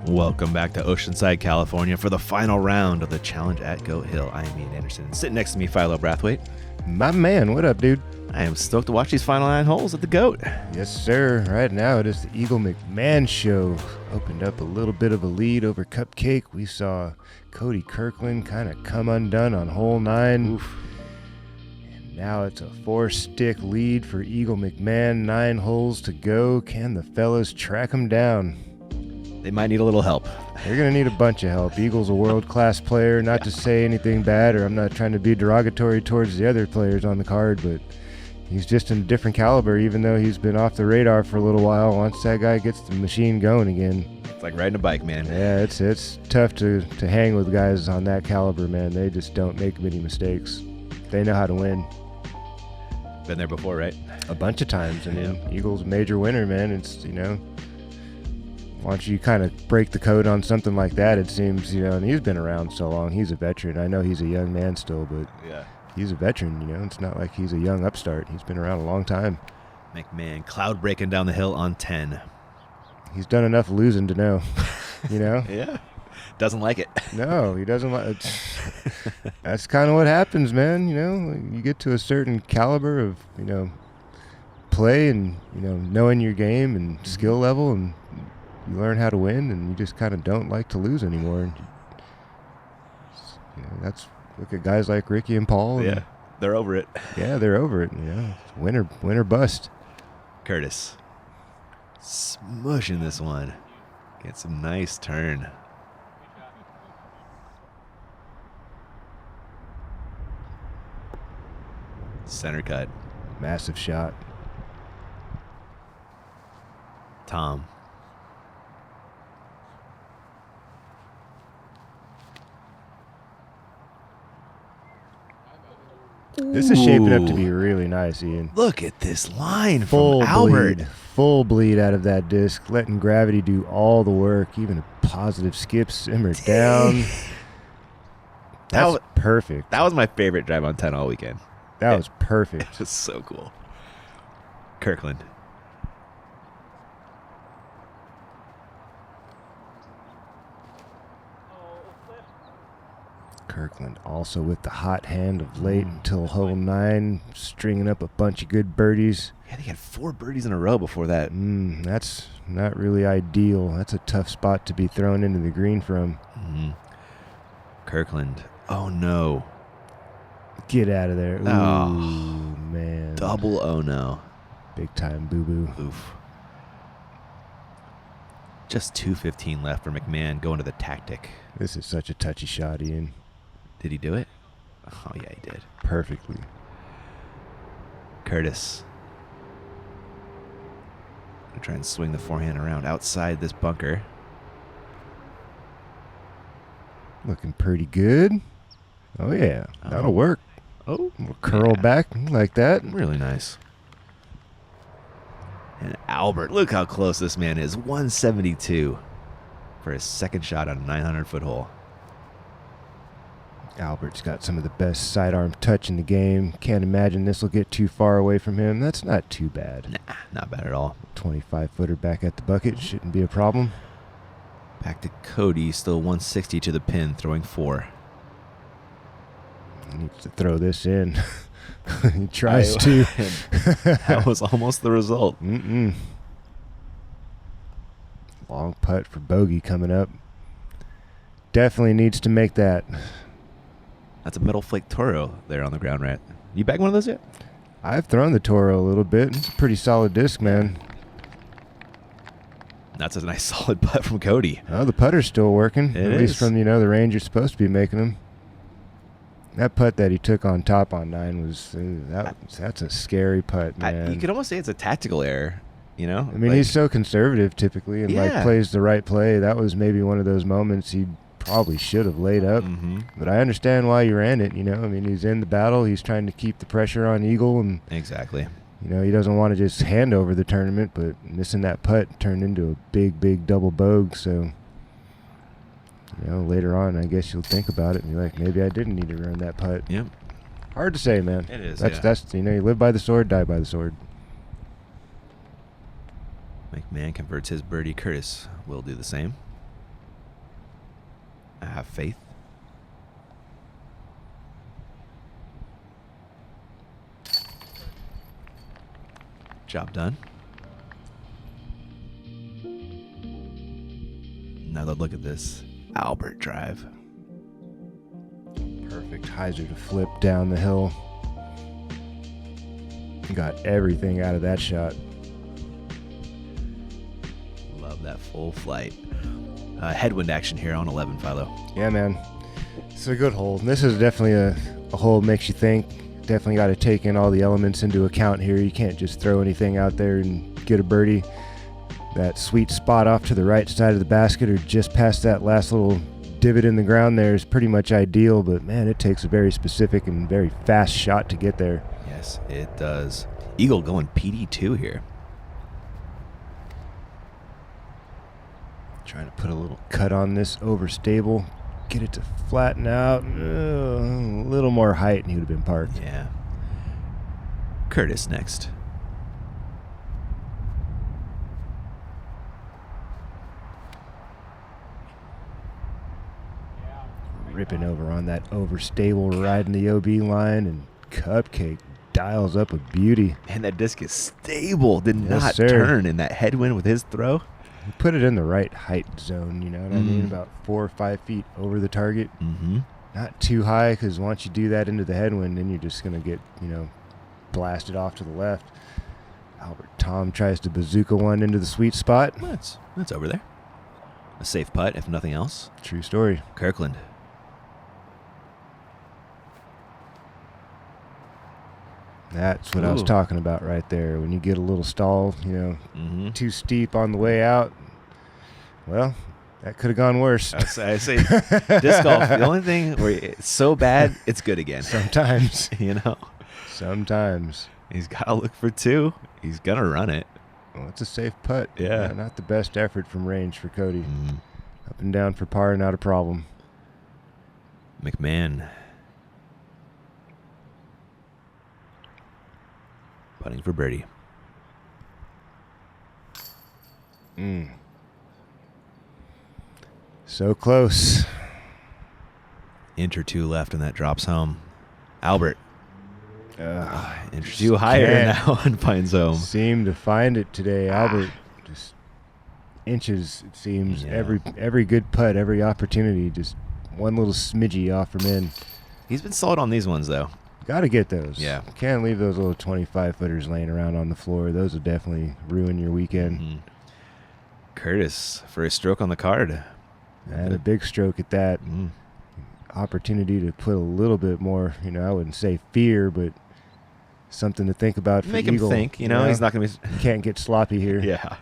Welcome back to Oceanside, California for the final round of the challenge at Goat Hill. I am Ian Anderson. Sitting next to me, Philo Brathwaite. My man, what up, dude? I am stoked to watch these final 9 holes at the Goat. Yes, sir. Right now, it is the Eagle McMahon show. Opened up a little bit of a lead over Cupcake. We saw Cody Kirkland kind of come undone on hole 9. Oof. And now it's a 4-stick lead for Eagle McMahon. 9 holes to go. Can the fellas track him down? They might need a little help. They're going to need a bunch of help. Eagle's a world-class player. Not to say anything bad, or I'm not trying to be derogatory towards the other players on the card, but he's just in a different caliber, even though he's been off the radar for a little while. Once that guy gets the machine going again. It's like riding a bike, man. Yeah, it's tough to hang with guys on that caliber, man. They just don't make many mistakes. They know how to win. Been there before, right? A bunch of times. I mean, Eagle's a major winner, man. It's, once you kind of break the code on something like that, it seems, and he's been around so long. He's a veteran. I know he's a young man still, but yeah, he's a veteran, It's not like he's a young upstart. He's been around a long time. McMahon, cloud breaking down the hill on 10. He's done enough losing to know, Yeah. Doesn't like it. No, he doesn't like it. That's kind of what happens, man. You get to a certain caliber of, play and, knowing your game and skill level, and you learn how to win, and you just kind of don't like to lose anymore. Look at guys like Ricky and Paul. Yeah, they're over it. Yeah, they're over it. Win or bust. Courtis smushing this one. Get some nice turn. Center cut. Massive shot. Tamm. This is shaping up to be really nice, Ian. Look at this line from Albert. Full bleed out of that disc, letting gravity do all the work. Even a positive skip, simmer down. That's perfect. That was my favorite drive on 10 all weekend. That was perfect. It was so cool. Kirkland. Kirkland also with the hot hand of late until hole 9, stringing up a bunch of good birdies. Yeah, they had 4 birdies in a row before that. That's not really ideal. That's a tough spot to be thrown into the green from. Kirkland. Oh, no. Get out of there. Ooh, oh, man. Double oh, no. Big time boo-boo. Oof. Just 2:15 left for McMahon going to the tactic. This is such a touchy shot, Ian. Did he do it? Oh, yeah, he did. Perfectly. Courtis. Gonna try and swing the forehand around outside this bunker. Looking pretty good. Oh, yeah. That'll work. Oh. We'll curl back like that. Really nice. And Albert, look how close this man is. 172 for his second shot on a 900-foot hole. Albert's got some of the best sidearm touch in the game. Can't imagine this will get too far away from him. That's not too bad. Nah, not bad at all. 25-footer back at the bucket shouldn't be a problem. Back to Cody, still 160 to the pin, throwing 4. He needs to throw this in. He tries to. That was almost the result. Long putt for bogey coming up. Definitely needs to make that. That's a metal flake Toro there on the ground, right? You bagged one of those yet? I've thrown the Toro a little bit. It's a pretty solid disc, man. That's a nice solid putt from Cody. Oh, the putter's still working. At least from, the range you're supposed to be making them. That putt that he took on top on 9 was that's a scary putt, man. You could almost say it's a tactical error, I mean, he's so conservative typically and plays the right play. That was maybe one of those moments he probably should have laid up. But I understand why he ran it, I mean, he's in the battle. He's trying to keep the pressure on Eagle. And exactly. He doesn't want to just hand over the tournament, but missing that putt turned into a big, big double bogue. So, later on, I guess you'll think about it and be like, maybe I didn't need to run that putt. Yep. Hard to say, man. It is. That's you live by the sword, die by the sword. McMahon converts his birdie. Courtis will do the same. I have faith. Job done. Another look at this Albert drive. Perfect hyzer to flip down the hill. Got everything out of that shot. Love that full flight. Headwind action here on 11, Philo. Yeah, man. It's a good hole. This is definitely a hole makes you think. Definitely got to take in all the elements into account here. You can't just throw anything out there and get a birdie. That sweet spot off to the right side of the basket or just past that last little divot in the ground there is pretty much ideal, but man, it takes a very specific and very fast shot to get there. Yes, it does. Eagle going PD2 here. Trying to put a little cut on this overstable. Get it to flatten out. A little more height and he would have been parked. Yeah. Courtis next. Ripping over on that overstable, riding the OB line, and Cupcake dials up a beauty. And that disc is stable. Did Yes, not sir. turn in that headwind with his throw. He put it in the right height zone, you know what I mean? About 4 or 5 feet over the target. Mm-hmm. Not too high, because once you do that into the headwind, then you're just going to get, blasted off to the left. Albert Tamm tries to bazooka one into the sweet spot. That's over there. A safe putt, if nothing else. True story. Kirkland. That's what I was Ooh. talking about right there. When you get a little stall, Mm-hmm. too steep on the way out, well, that could have gone worse. I say disc golf, the only thing where it's so bad, it's good again. Sometimes. Sometimes. He's got to look for 2. He's going to run it. Well, it's a safe putt. Yeah. Not the best effort from range for Cody. Mm. Up and down for par, not a problem. McMahon. Putting for birdie. So close. Inch or 2 left and that drops home. Albert. Inch or just 2 higher can't now and finds home. Seem to find it today. Albert just inches, it seems. Yeah. Every good putt, every opportunity, just one little smidgy off from in. He's been solid on these ones, though. Got to get those. Yeah. Can't leave those little 25-footers laying around on the floor. Those will definitely ruin your weekend. Mm. Courtis for a stroke on the card. And a big stroke at that. Mm. Opportunity to put a little bit more, I wouldn't say fear, but something to think about for Make Eagle. him think, he's not going to be... Can't get sloppy here. Yeah.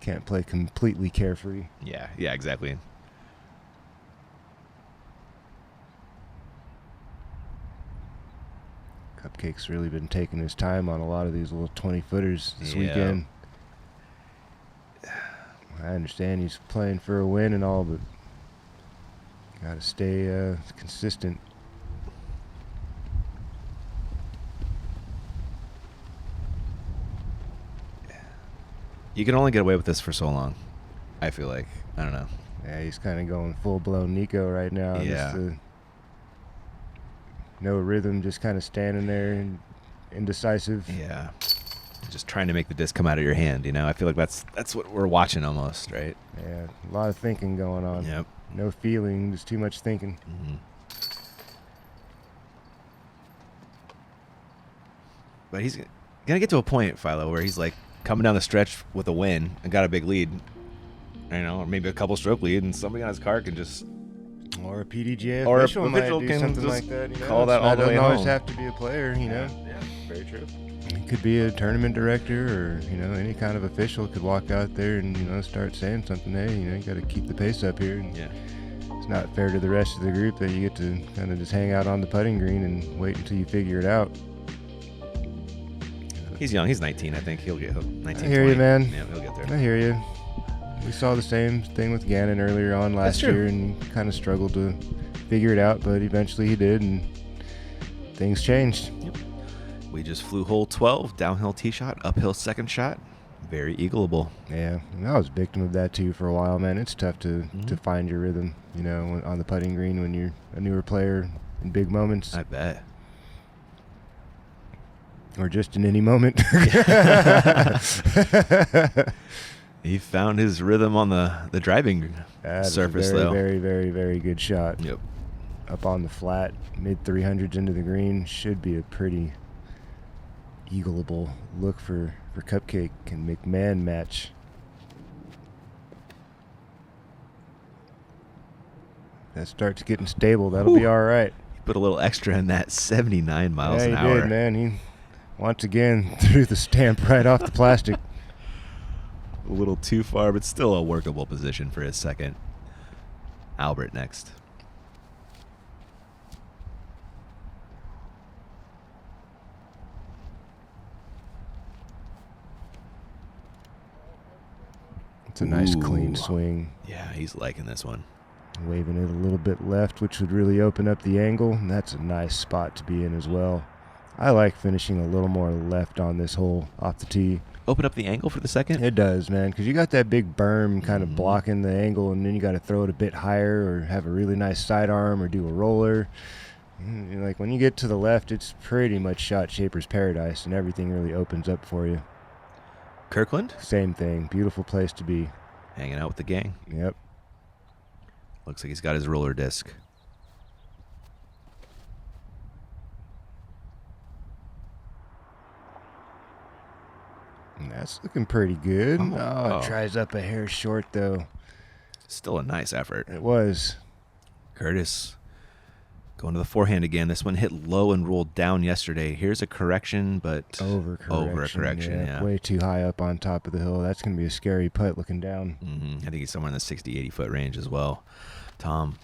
Can't play completely carefree. Yeah, exactly. Cupcake's really been taking his time on a lot of these little 20-footers this weekend. I understand he's playing for a win and all, but got to stay consistent. You can only get away with this for so long, I feel like. I don't know. Yeah, he's kind of going full-blown Nico right now. Yeah. Just, no rhythm, just kind of standing there and indecisive. Yeah. Just trying to make the disc come out of your hand, I feel like that's what we're watching almost, right? Yeah, a lot of thinking going on. Yep. No feeling, just too much thinking. Mm-hmm. But he's going to get to a point, Philo, where he's like coming down the stretch with a win and got a big lead, or maybe a couple stroke lead, and somebody on his car can just... Or a PDGA Or a official might official do can something just like that. call that all the way doesn't always home. have to be a player, Yeah, very true. It could be a tournament director or, any kind of official could walk out there and, start saying something. Hey, you got to keep the pace up here. And Yeah. it's not fair to the rest of the group that you get to kind of just hang out on the putting green and wait until you figure it out. He's young. He's 19, I think. He'll get 19, I hear you, 20. man. Yeah, he'll get there. I hear you. We saw the same thing with Gannon earlier on last true. year and kind of struggled to figure it out, but eventually he did, and things changed. Yep. We just flew hole 12, downhill tee shot, uphill second shot. Very eagleable. Yeah, and I was a victim of that too for a while, man. It's tough to find your rhythm, you know, on the putting green when you're a newer player in big moments. I bet. Or just in any moment. He found his rhythm on the driving surface, very, though. Very, very, very good shot. Yep. Up on the flat, mid 300s into the green. Should be a pretty eagleable look for Cupcake and McMahon match. That starts getting stable. That'll be all right. He put a little extra in that 79 miles an He hour. did, man. He once again threw the stamp right off the plastic. A little too far, but still a workable position for his second. Albert next. It's a nice clean Ooh. swing. Yeah, he's liking this one. Waving it a little bit left, which would really open up the angle. And that's a nice spot to be in as well. I like finishing a little more left on this hole off the tee. Open up the angle for the second? It does, man, because you got that big berm kind of blocking the angle, and then you got to throw it a bit higher or have a really nice sidearm or do a roller. Like when you get to the left, it's pretty much shot shaper's paradise, and everything really opens up for you. Kirkland? Same thing. Beautiful place to be. Hanging out with the gang. Yep. Looks like he's got his roller disc. And that's looking pretty good. Oh. It tries up a hair short, though. Still a nice effort. It was. Courtis going to the forehand again. This one hit low and rolled down yesterday. Here's a correction, but Overcorrection. Yeah. Way too high up on top of the hill. That's going to be a scary putt looking down. I think he's somewhere in the 60, 80 foot range as well. Tamm.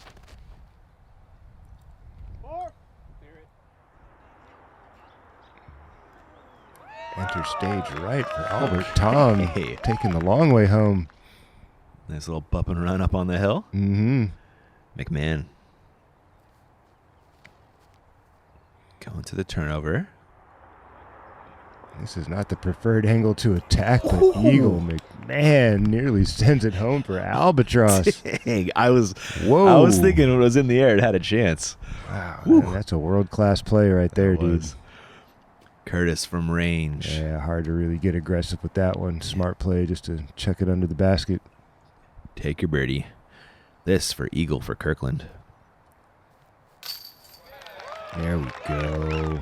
Enter stage right for Albert. Tamm taking the long way home. Nice little bump and run up on the hill. McMahon. Going to the turnover. This is not the preferred angle to attack, but Eagle McMahon nearly sends it home for Albatross. Dang, I was thinking when it was in the air, it had a chance. Wow, man, that's a world-class play right there, dude. Courtis from range. Yeah, hard to really get aggressive with that one. Smart play just to chuck it under the basket. Take your birdie. This for Eagle for Kirkland. There we go.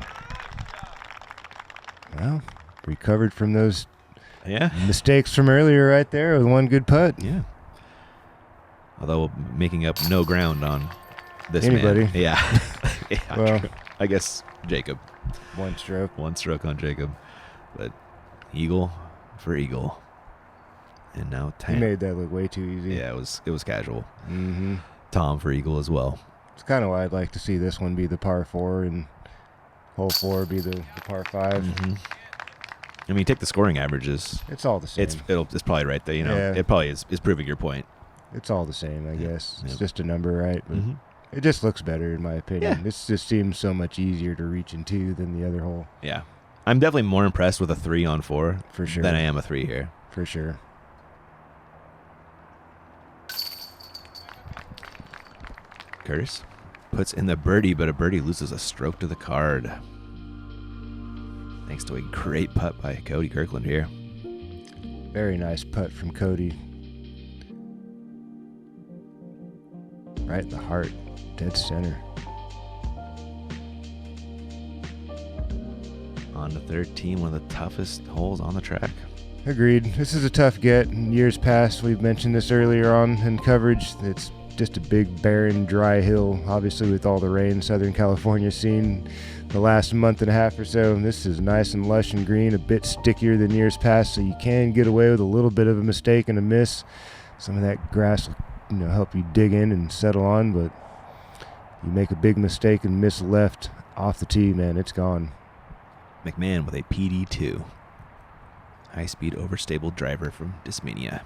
Well, recovered from those mistakes from earlier right there with one good putt. Yeah. Although making up no ground on this Anybody. man. Yeah. Well, I guess Jacob. One stroke. One stroke on Jacob. But Eagle for Eagle. And now Tamm. He made that look way too easy. Yeah, it was casual. Tamm for Eagle as well. It's kind of why I'd like to see this one be the par 4 and hole 4 be the par 5. I mean, take the scoring averages. It's all the same. It's probably right there. You know, Yeah. it probably is proving your point. It's all the same, I guess. It's Yep. just a number, right? But it just looks better in my opinion. Yeah. This just seems so much easier to reach into than the other hole. Yeah, I'm definitely more impressed with a 3 on 4 For sure. than I am a 3 here. For sure. Courtis puts in the birdie, but a birdie loses a stroke to the card. Thanks to a great putt by Cody Kirkland here. Very nice putt from Cody. Right in the heart, dead center. On to 13, one of the toughest holes on the track. Agreed. This is a tough get. In years past, we've mentioned this earlier on in coverage. It's just a big, barren, dry hill. Obviously, with all the rain Southern California's seen the last month and a half or so. This is nice and lush and green, a bit stickier than years past, so you can get away with a little bit of a mistake and a miss. Some of that grass will help you dig in and settle on, but you make a big mistake and miss left off the tee, man, it's gone. McMahon with a PD2. High-speed, overstable driver from Dismania.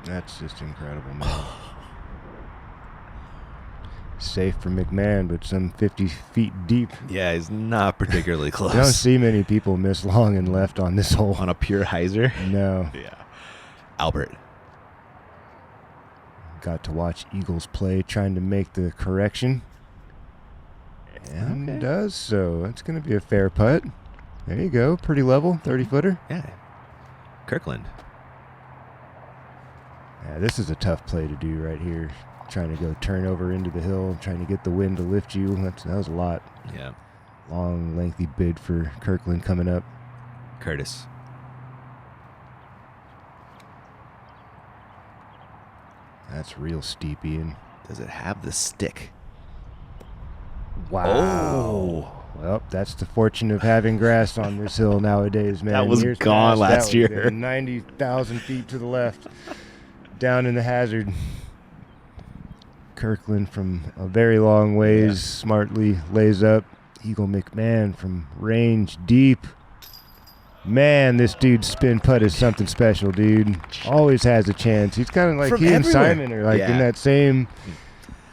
That's just incredible, man. safe for McMahon, but some 50 feet deep. Yeah, he's not particularly close. You don't see many people miss long and left on this hole. On a pure hyzer. No. Yeah. Albert. Got to watch Eagles play, trying to make the correction. And does so. That's going to be a fair putt. There you go. Pretty level, 30-footer. Yeah. Kirkland. Yeah, this is a tough play to do right here. Trying to go turn over into the hill, trying to get the wind to lift you. That was a lot. Yeah. Long, lengthy bid for Kirkland coming up. Courtis. That's real steep, Ian. Does it have the stick? Wow. Oh. Well, that's the fortune of having grass on this hill nowadays, man. That was Years gone past, last that year. would've been 90,000 feet to the left, down in the hazard. Kirkland from a very long ways smartly lays up. Eagle McMahon from range deep. Man, this dude's spin putt is something special, dude. Always has a chance. He's kind of like From he and everywhere. Simon are like in that same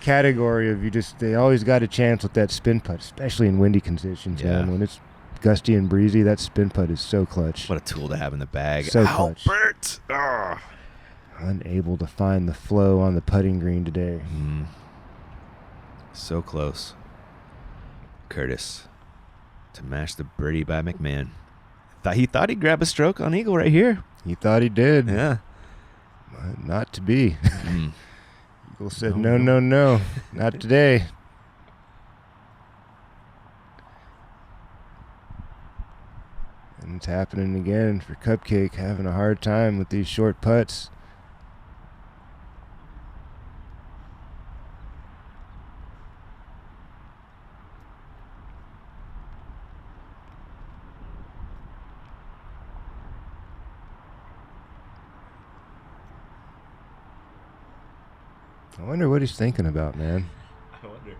category of they always got a chance with that spin putt, especially in windy conditions, man. When it's gusty and breezy, that spin putt is so clutch. What a tool to have in the bag. So clutch. Albert! Oh. Unable to find the flow on the putting green today. So close. Courtis to match the birdie by McMahon. He thought he'd grab a stroke on Eagle right here. He thought he did. Yeah. Not to be. Eagle said, no, not today. And it's happening again for Cupcake, having a hard time with these short putts. I wonder what he's thinking about, man. I wonder.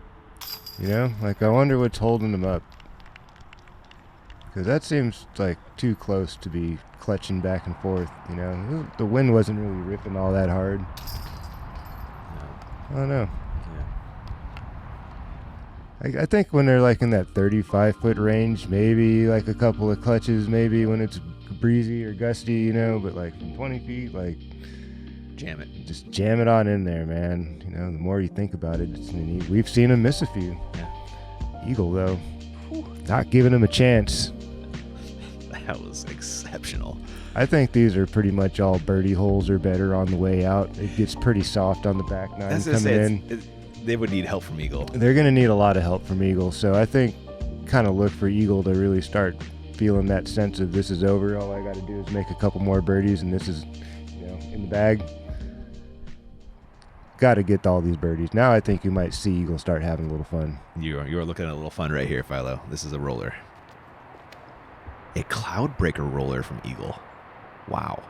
You know, I wonder what's holding him up. Because that seems like too close to be clutching back and forth, you know. The wind wasn't really ripping all that hard. No. I don't know. Yeah. I think when they're like in that 35-foot range, maybe like a couple of clutches, maybe when it's breezy or gusty, you know, but like from 20 feet, like... Jam it. Just jam it on in there, man. You know, the more you think about it, we've seen him miss a few. Yeah. Eagle, though, not giving him a chance. That was exceptional. I think these are pretty much all birdie holes or better on the way out. It gets pretty soft on the back nine coming in. They would need help from Eagle. They're going to need a lot of help from Eagle. So I think kind of look for Eagle to really start feeling that sense of this is over. All I got to do is make a couple more birdies and this is, you know, in the bag. Got to get all these birdies. Now I think you might see Eagle start having a little fun. You're looking at a little fun right here, Philo. This is a roller. A Cloudbreaker roller from Eagle. Wow.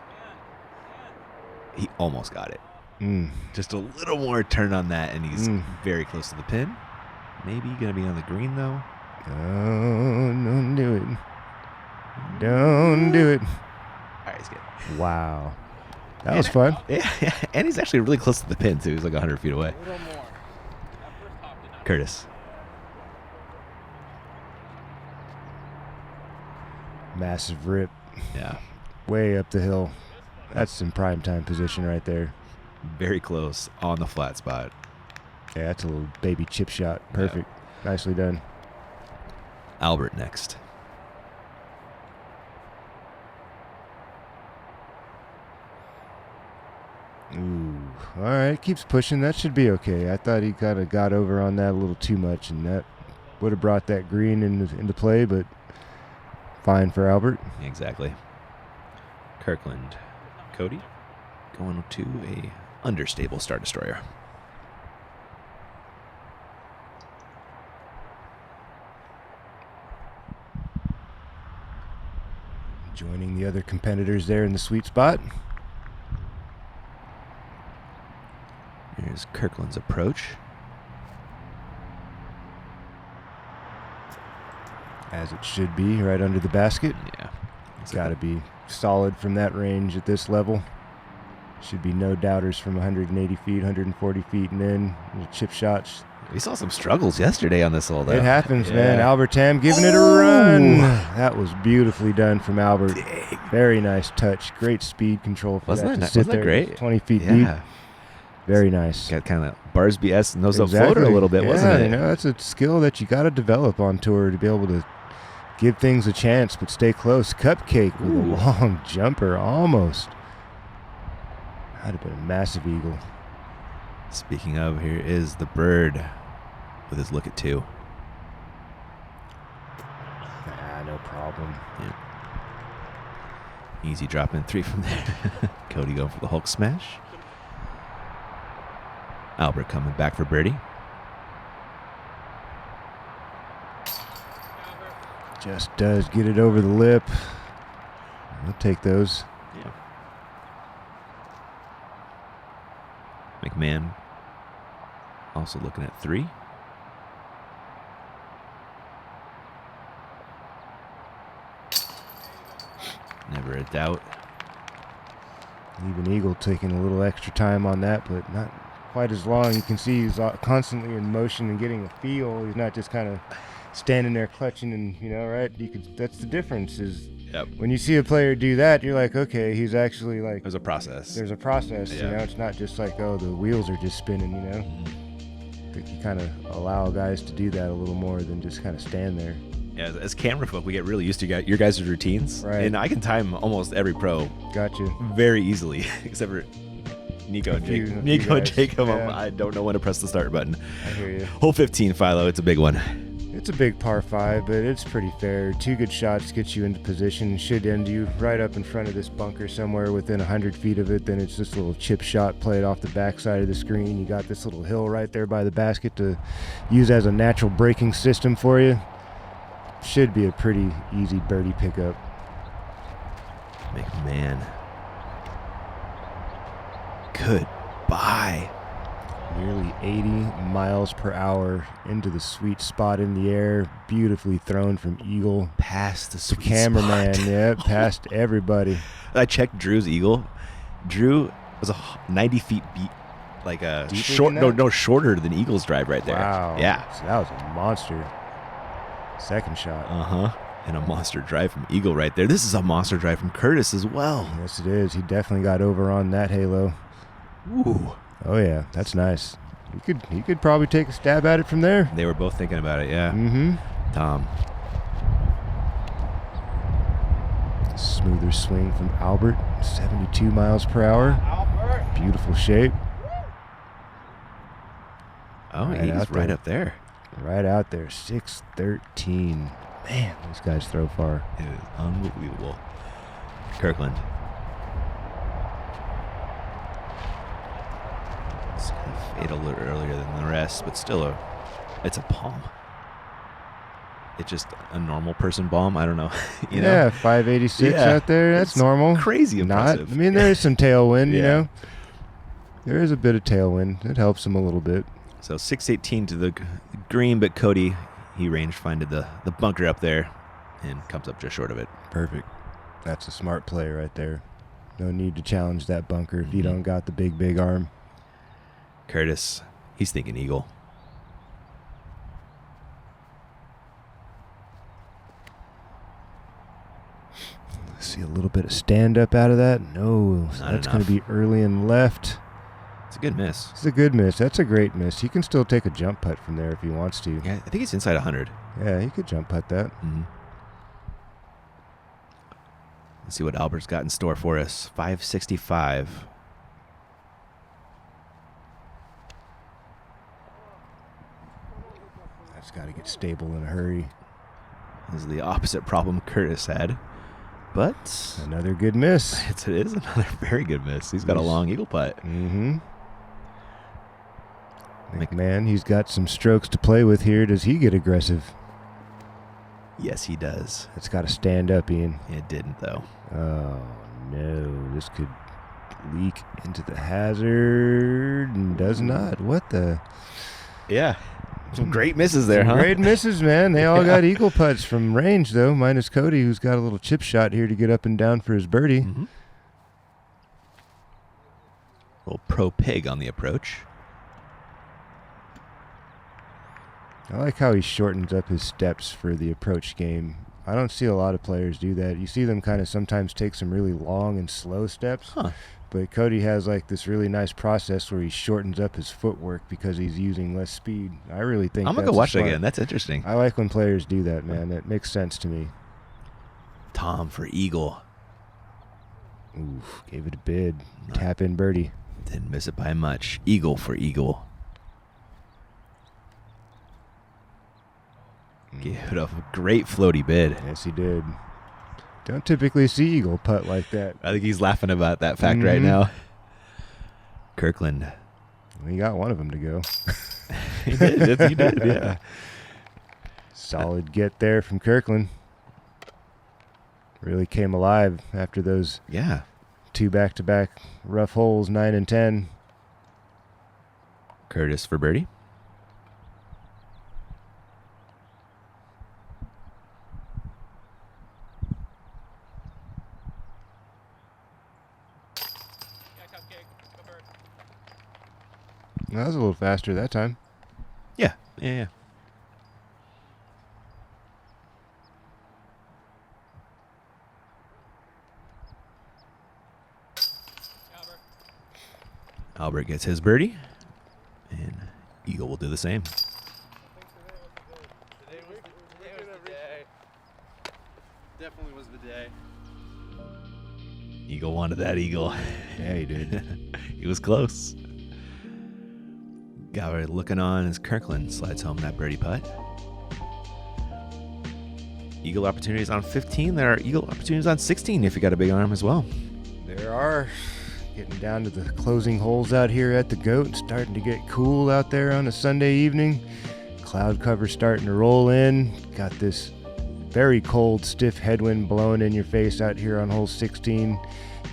He almost got it. Just a little more turn on that, and he's very close to the pin. Maybe going to be on the green, though. Oh, don't do it. Don't do it. All right, he's good. Wow. That was fun. Yeah, and he's actually really close to the pin, too. He's like 100 feet away. Courtis. Massive rip. Yeah. Way up the hill. That's in prime time position right there. Very close on the flat spot. Yeah, that's a little baby chip shot. Perfect. Yeah. Nicely done. Albert next. Ooh. All right. Keeps pushing. That should be okay. I thought he kind of got over on that a little too much, and that would have brought that green into play, but fine for Albert. Exactly. Kirkland. Cody going to a understable Star Destroyer. Joining the other competitors there in the sweet spot. Here's Kirkland's approach. As it should be, right under the basket. Yeah. It's got to be solid from that range at this level. Should be no doubters from 180 feet, 140 feet and in. Little chip shots. We saw some struggles yesterday on this hole, though. It happens, man. Albert Tamm giving it a run. That was beautifully done from Albert. Dang. Very nice touch. Great speed control for Wasn't that to sit there. great? 20 feet deep. Very nice. Got kind of Barsby S nose up floater a little bit, wasn't it? You know, that's a skill that you got to develop on tour to be able to give things a chance, but stay close. Cupcake with a long jumper, almost. That'd have been a massive eagle. Speaking of, here is the bird with his look at 2. No problem. Yeah. Easy drop in 3 from there. Cody going for the Hulk smash. Albert coming back for birdie. Just does get it over the lip. We'll take those. Yeah. McMahon also looking at 3. Never a doubt. Even Eagle taking a little extra time on that, but not quite as long. You can see he's constantly in motion and getting a feel. He's not just kind of standing there clutching and, you know, right? That's the difference is when you see a player do that, you're like, okay, he's actually like... There's a process. There's a process, you know? It's not just like, oh, the wheels are just spinning, you know? I think you kind of allow guys to do that a little more than just kind of stand there. Yeah, as camera folk, we get really used to your guys' routines. Right. And I can time almost every pro. Gotcha. Very easily, except for Nico and Jake. Nico and Jacob, I don't know when to press the start button. I hear you. Hole 15, Philo. It's a big one. It's a big par 5, but it's pretty fair. 2 good shots get you into position. Should end you right up in front of this bunker somewhere within 100 feet of it. Then it's this little chip shot played off the backside of the screen. You got this little hill right there by the basket to use as a natural braking system for you. Should be a pretty easy birdie pickup. McMahon. Goodbye. Nearly 80 miles per hour into the sweet spot in the air. Beautifully thrown from Eagle. Past the sweet cameraman, spot. Yeah, past everybody. I checked Drew's Eagle. Drew was a 90 feet beat, like a shorter than Eagle's drive right there. Wow. Yeah. So that was a monster. Second shot. And a monster drive from Eagle right there. This is a monster drive from Courtis as well. Yes, it is. He definitely got over on that halo. Ooh. Oh yeah, that's nice. He could probably take a stab at it from there. They were both thinking about it, yeah. Tamm. Smoother swing from Albert. 72 miles per hour. Albert. Beautiful shape. Oh, he's right up there. Right out there. 613. Man, these guys throw far. It is unbelievable. Kirkland. It's going to fade a little earlier than the rest, but still it's a palm. It's just a normal person bomb. I don't know. you know? 586 out there. That's normal. Crazy impressive. I mean, there is some tailwind, you know. There is a bit of tailwind. It helps him a little bit. So 618 to the green, but Cody, he range finded the bunker up there and comes up just short of it. Perfect. That's a smart play right there. No need to challenge that bunker if you don't got the big arm. Courtis, he's thinking Eagle. See a little bit of stand up out of that. No, so that's going to be early and left. It's a good miss. It's a good miss. That's a great miss. He can still take a jump putt from there if he wants to. Yeah, I think he's inside 100. Yeah, he could jump putt that. Let's see what Albert's got in store for us. 565. That's got to get stable in a hurry. This is the opposite problem Courtis had. But another good miss. It is another very good miss. He's got a long eagle putt. McMahon, he's got some strokes to play with here. Does he get aggressive? Yes, he does. It's got to stand up, Ian. It didn't, though. Oh, no. This could leak into the hazard and does not. What the? Yeah. Some great misses there, huh? Great misses, man. They all got eagle putts from range, though, minus Cody, who's got a little chip shot here to get up and down for his birdie. Little pro pig on the approach. I like how he shortens up his steps for the approach game. I don't see a lot of players do that. You see them kind of sometimes take some really long and slow steps. Huh. But Cody has like this really nice process where he shortens up his footwork because he's using less speed. I really think I'm going to go watch that again. That's interesting. I like when players do that, man. That makes sense to me. Tamm for eagle. Oof, gave it a bid. Tap in birdie. Didn't miss it by much. Eagle for eagle. Gave it a great floaty bid. Yes, he did. Don't typically see eagle putt like that. I think he's laughing about that fact right now. Kirkland. He got one of them to go. He did, yeah. Solid get there from Kirkland. Really came alive after those 2 back-to-back rough holes, 9 and 10. Courtis for birdie. That was a little faster that time. Yeah. Albert gets his birdie, and Eagle will do the same. Today was the day. Definitely was the day. Eagle wanted that eagle. Yeah, he did. He was close. Gower looking on as Kirkland slides home that birdie putt. Eagle opportunities on 15. There are eagle opportunities on 16 if you got a big arm as well. There are. Getting down to the closing holes out here at the Goat. Starting to get cool out there on a Sunday evening. Cloud cover starting to roll in. Got this very cold, stiff headwind blowing in your face out here on hole 16.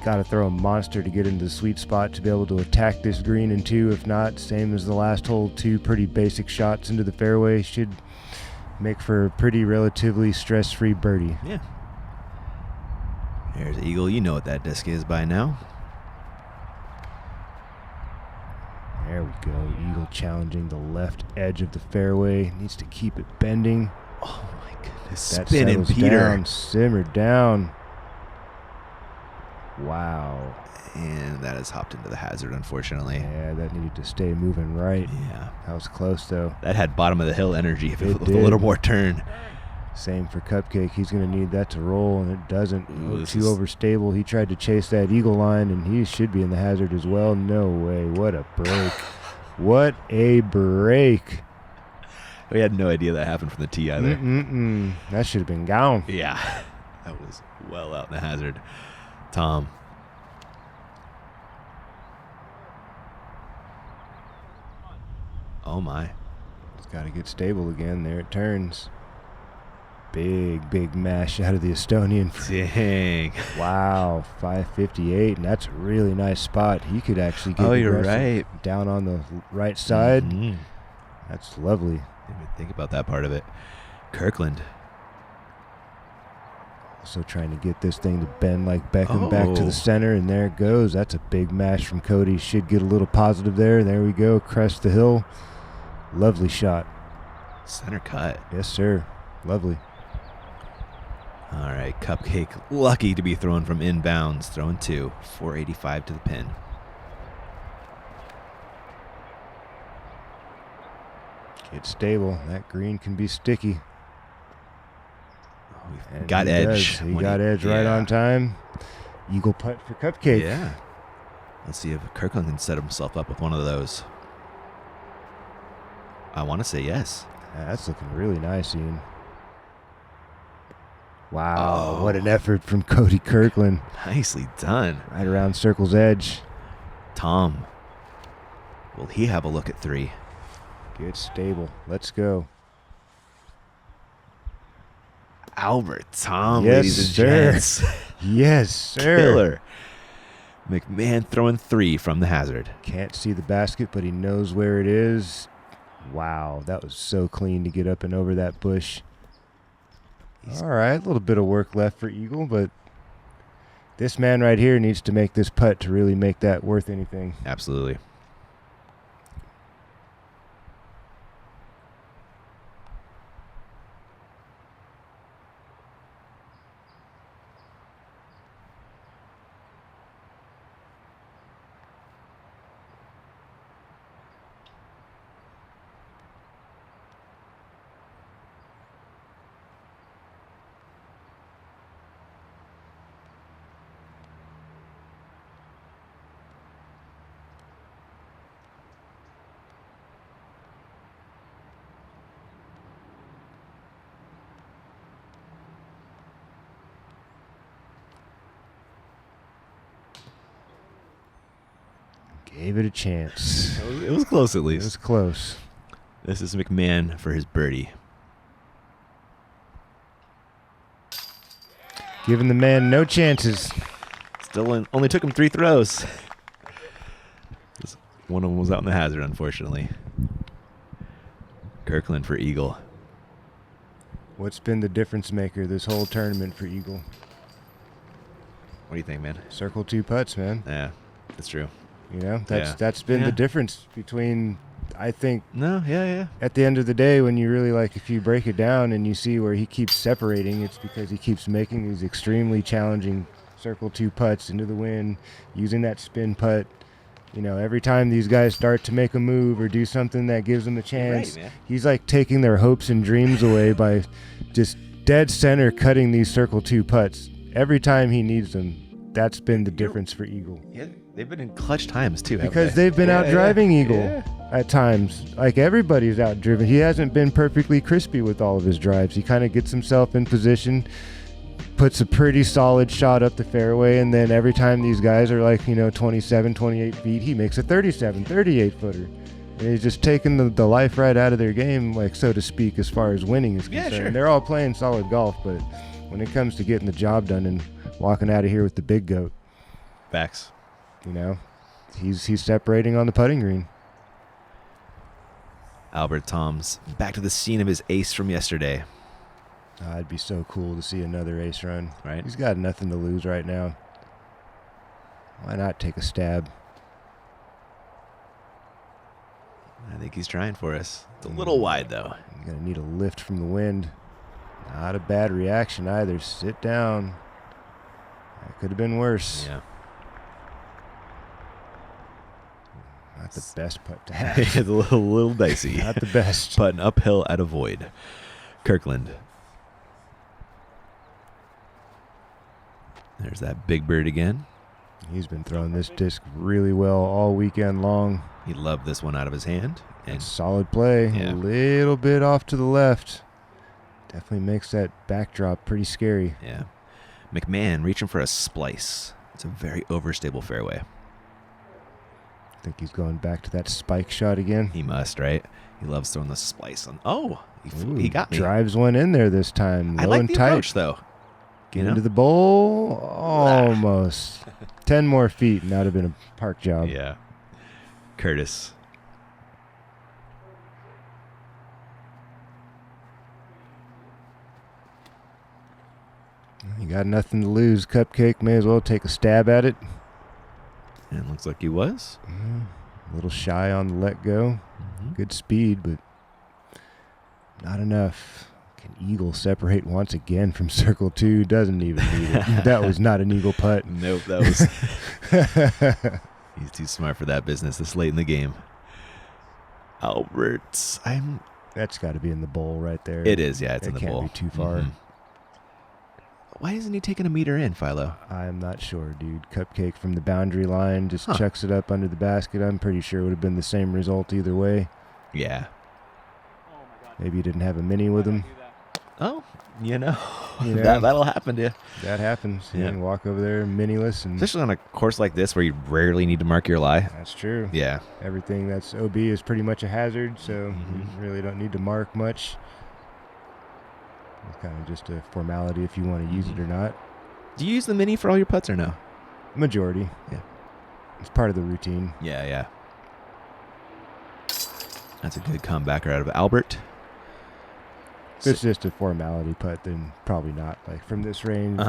Got to throw a monster to get into the sweet spot to be able to attack this green in 2. If not, same as the last hole, 2 pretty basic shots into the fairway should make for a pretty relatively stress-free birdie. Yeah. There's Eagle. You know what that disc is by now. There we go. Eagle challenging the left edge of the fairway. Needs to keep it bending. Oh my goodness. That Spinning settles Peter. down, simmered down. Wow. And that has hopped into the hazard, unfortunately. Yeah, that needed to stay moving right. Yeah. That was close, though. That had bottom of the hill energy if it It was a did. little more turn. Same for Cupcake. He's going to need that to roll, and it doesn't. Ooh, Too overstable. He tried to chase that eagle line, and he should be in the hazard as well. No way. What a break. What a break. We had no idea that happened from the tee either. That should have been gone. Yeah. That was well out in the hazard. Tamm. Oh my. It's got to get stable again. There it turns. Big mash out of the Estonian. Dang. Wow, 558, and that's a really nice spot. He could actually get you're aggressive right. down on the right side. Mhm. That's lovely. Didn't even think about that part of it. Kirkland. Also trying to get this thing to bend like Beckham back to Oh. the center, and there it goes. That's a big mash from Cody. Should get a little positive there. There we go. Crest the hill. Lovely shot. Center cut. Yes, sir. Lovely. All right, Cupcake lucky to be thrown from inbounds. Throwing 2. 485 to the pin. Get stable. That green can be sticky. Oh, we've And got he edge. does. He got edge right on time. Eagle putt for Cupcake. Yeah. Let's see if Kirkland can set himself up with one of those. I want to say yes. That's looking really nice, Ian. Wow, Oh. what an effort from Cody Kirkland. Nicely done. Right around circle's edge. Tamm. Will he have a look at 3? Get stable. Let's go. Albert Tamm, Yes, ladies and sir. gents. Yes, sir. Killer. McMahon throwing 3 from the hazard. Can't see the basket, but he knows where it is. Wow, that was so clean to get up and over that bush. All right, a little bit of work left for Eagle, but this man right here needs to make this putt to really make that worth anything. Absolutely. Gave it a chance. It was close at It least. was close. This is McMahon for his birdie. Giving the man no chances. Only took him 3 throws. One of them was out in the hazard, unfortunately. Kirkland for eagle. What's been the difference maker this whole tournament for Eagle? What do you think, man? Circle 2 putts, man. Yeah, that's true. You know, Yeah. that's been Yeah. the difference between, I think, No, yeah. at the end of the day, when you really if you break it down and you see where he keeps separating, it's because he keeps making these extremely challenging circle 2 putts into the wind, using that spin putt. You know, every time these guys start to make a move or do something that gives them a chance, man. he's taking their hopes and dreams away by just dead center cutting these circle 2 putts. Every time he needs them, that's been the difference for Eagle. Yeah, they've been in clutch times, too, haven't Because they? they've been out driving Eagle at times. Everybody's out driven. He hasn't been perfectly crispy with all of his drives. He kind of gets himself in position, puts a pretty solid shot up the fairway, and then every time these guys are 27, 28 feet, he makes a 37, 38 footer. And he's just taking the life right out of their game, so to speak, as far as winning is concerned. sure. They're all playing solid golf, but when it comes to getting the job done and walking out of here with the big goat, Facts. he's separating on the putting green. Albert Tamm's back to the scene of his ace from yesterday, It'd be so cool to see another ace run. right? He's got nothing to lose right now. Why not take a stab? I think he's trying for us. It's a little wide, though. You're going to need a lift from the wind. Not a bad reaction either. Sit down. That could have been worse. Yeah. Not the best putt to have. It's a little dicey. Not the best. Putting uphill at a void. Kirkland. There's that big bird again. He's been throwing this disc really well all weekend long. He loved this one out of his hand. And Solid play. Yeah. A little bit off to the left. Definitely makes that backdrop pretty scary. yeah. McMahon reaching for a splice. It's a very overstable fairway. I think he's going back to that spike shot again. He must, right? He loves throwing the splice on. Oh, he Ooh, got me. Drives one in there this time. I Low like and the tight. approach, though. Get into the bowl. Almost. 10 more feet and that would have been a park job. Yeah. Courtis. You got nothing to lose. Cupcake, may as well take a stab at it. And looks like he was. A little shy on the let go. Good speed, but not enough. Can Eagle separate once again from circle 2? Doesn't even need it. That was not an Eagle putt. Nope, that was... He's too smart for that business this late in the game. Albert, That's got to be in the bowl right there. It is, yeah, it's in the can't bowl. be too far. Mhm. Why isn't he taking a meter in, Philo? I'm not sure, dude. Cupcake from the boundary line just Huh. chucks it up under the basket. I'm pretty sure it would have been the same result either way. Yeah. Maybe he didn't have a mini with him. Oh, you know, You know. that'll happen to you. That happens. Yeah. You can walk over there miniless, and Especially on a course like this where you rarely need to mark your lie. that's true. Yeah. Everything that's OB is pretty much a hazard, so you really don't need to mark much. It's kind of just a formality if you want to use it or not. Do you use the mini for all your putts or no? Majority. Yeah. It's part of the routine. Yeah, yeah. That's a good comebacker out of Albert. If it's just a formality putt, then probably not. From this range,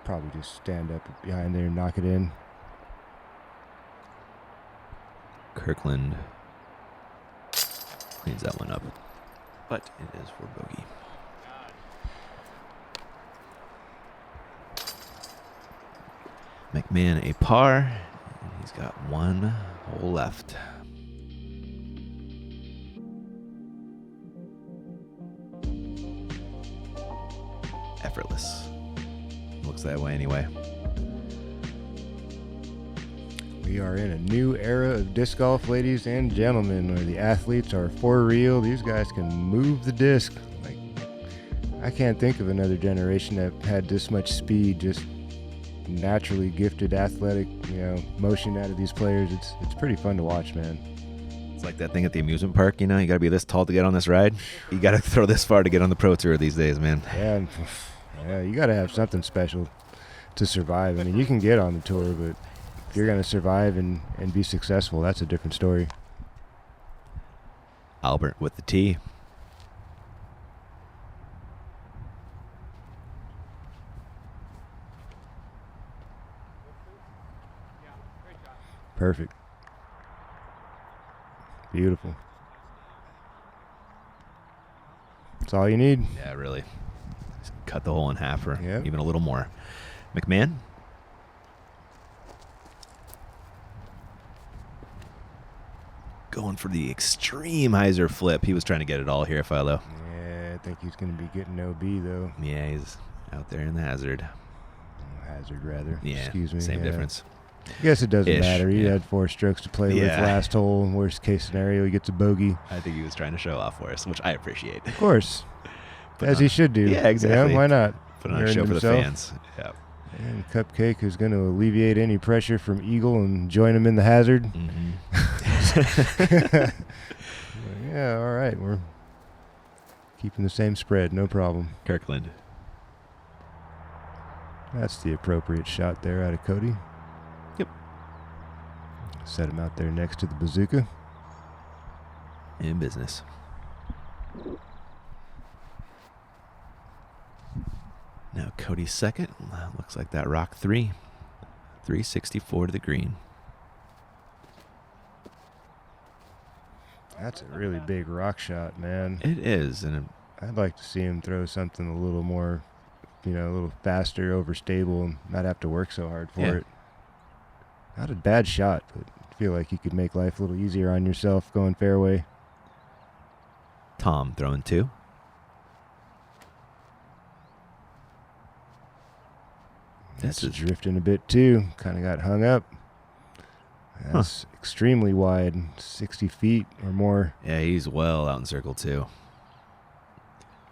probably just stand up behind there and knock it in. Kirkland cleans that one up. But it is for bogey. McMahon a par. And he's got one hole left. Effortless. Looks that way anyway. We are in a new era of disc golf, ladies and gentlemen, where the athletes are for real. These guys can move the disc. I can't think of another generation that had this much speed just naturally gifted, athletic, motion out of these players. It's pretty fun to watch, man. It's like that thing at the amusement park, you got to be this tall to get on this ride. You got to throw this far to get on the Pro Tour these days, man. Yeah, you got to have something special to survive. I mean, you can get on the tour, but if you're going to survive and be successful, that's a different story. Albert with the tee. Perfect. Beautiful. That's all you need. Yeah, really. Just cut the hole in half or Yep. even a little more. McMahon. Going for the extreme hyzer flip. He was trying to get it all here, Philo. Yeah, I think he's going to be getting OB, though. Yeah, he's out there in the hazard. Hazard, rather. Yeah, Excuse me. same difference. I guess it doesn't matter. He had 4 strokes to play with. Last hole, worst case scenario, he gets a bogey. I think he was trying to show off for us, which I appreciate. Of course. As he should do. Yeah, exactly. Why not? Put on a show for the fans. Yeah. And Cupcake is going to alleviate any pressure from Eagle and join him in the hazard. Yeah, all right. We're keeping the same spread. No problem. Kirkland. That's the appropriate shot there out of Cody. Yep. Set him out there next to the bazooka. In business. Now Cody's second. Looks like that rock 3. 364 to the green. That's a really big rock shot, man. It is. And I'd like to see him throw something a little more, a little faster, overstable, and not have to work so hard for it. Not a bad shot, but I feel like you could make life a little easier on yourself going fairway. Tamm throwing 2. That's drifting a bit too. Kind of got hung up. That's extremely wide, 60 feet or more. Yeah, he's well out in circle 2.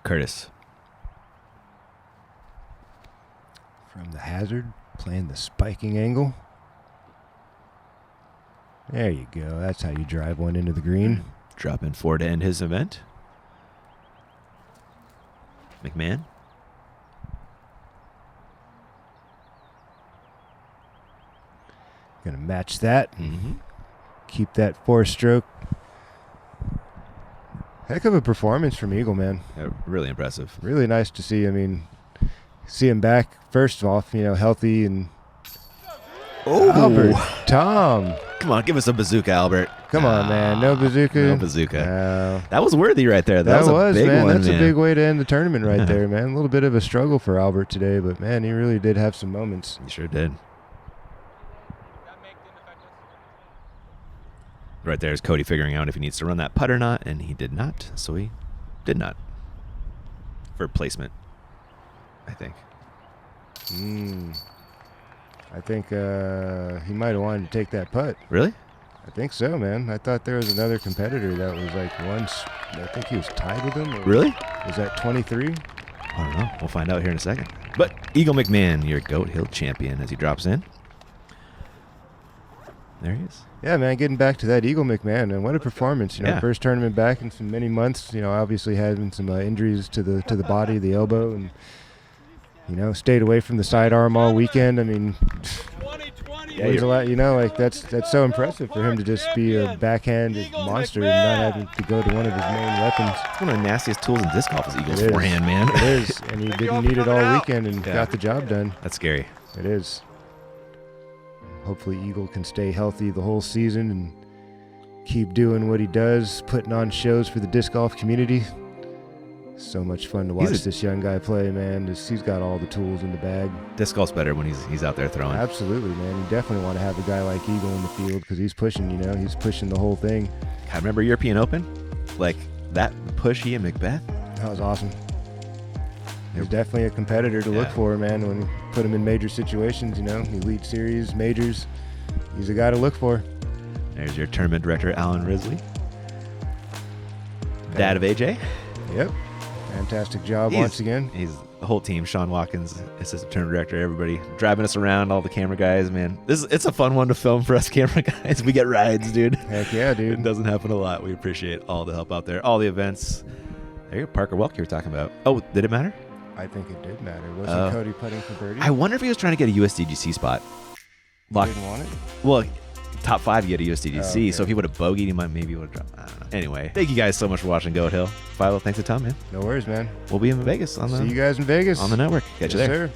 Courtis. From the hazard, playing the spiking angle. There you go. That's how you drive one into the green. Dropping 4 to end his event. McMahon. Gonna match that. Keep that 4-stroke. Heck of a performance from Eagle, man. Yeah, really impressive. Really nice to see. I mean, see him back, first off, healthy and... Albert, Tamm. Come on, give us a bazooka, Albert. Come on, man. No bazooka? No bazooka. That was worthy right there. That was a big man. one, That's a big way to end the tournament right there, man. A little bit of a struggle for Albert today, but, man, he really did have some moments. He sure did. Right there is Cody figuring out if he needs to run that putt or not, and he did not, so he did not. For placement, I think. I think he might have wanted to take that putt. Really? I think so, man. I thought there was another competitor that was like I think he was tied with him. Really? Was that 23? I don't know. We'll find out here in a second. But Eagle McMahon, your Goat Hill champion, as he drops in. There he is. Yeah, man, getting back to that Eagle McMahon, and what a performance! First tournament back in many months. Obviously having some injuries to the body, the elbow, and stayed away from the sidearm all weekend. I mean, a lot. That's so impressive for him to just be a backhanded monster and not having to go to one of his main weapons. It's one of the nastiest tools in disc golf is Eagle's forehand, man. It is, and he didn't need it all weekend and got the job done. That's scary. It is. Hopefully Eagle can stay healthy the whole season and keep doing what he does, putting on shows for the disc golf community. So much fun to watch this young guy play, man. He's got all the tools in the bag. Disc golf's better when he's out there throwing. Absolutely, man. You definitely want to have a guy like Eagle in the field because he's pushing, he's pushing the whole thing. I remember European Open? Like, that push he and Macbeth? That was awesome. He's definitely a competitor to look for, man. When you put him in major situations, Elite Series, majors, he's a guy to look for. There's your tournament director, Alan Risley. Dad of AJ. Yep. Fantastic job once again. He's the whole team, Sean Watkins, assistant turn director, everybody driving us around, all the camera guys, man. It's a fun one to film for us camera guys. We get rides, dude. Heck yeah, dude. It doesn't happen a lot. We appreciate all the help out there, all the events. There you go, Parker Welk you were talking about. Oh, did it matter? I think it did matter. Wasn't Cody putting for birdie? I wonder if he was trying to get a USDGC spot. Didn't want it? Well, top 5 you get a USDGC, okay. so if he would have bogeyed, he might maybe would have dropped. I don't know. Anyway, thank you guys so much for watching Goat Hill. Philo, thanks a ton, man. No worries, man. We'll be in Vegas on See you guys in Vegas. on the network. Catch you Yes, there. sir.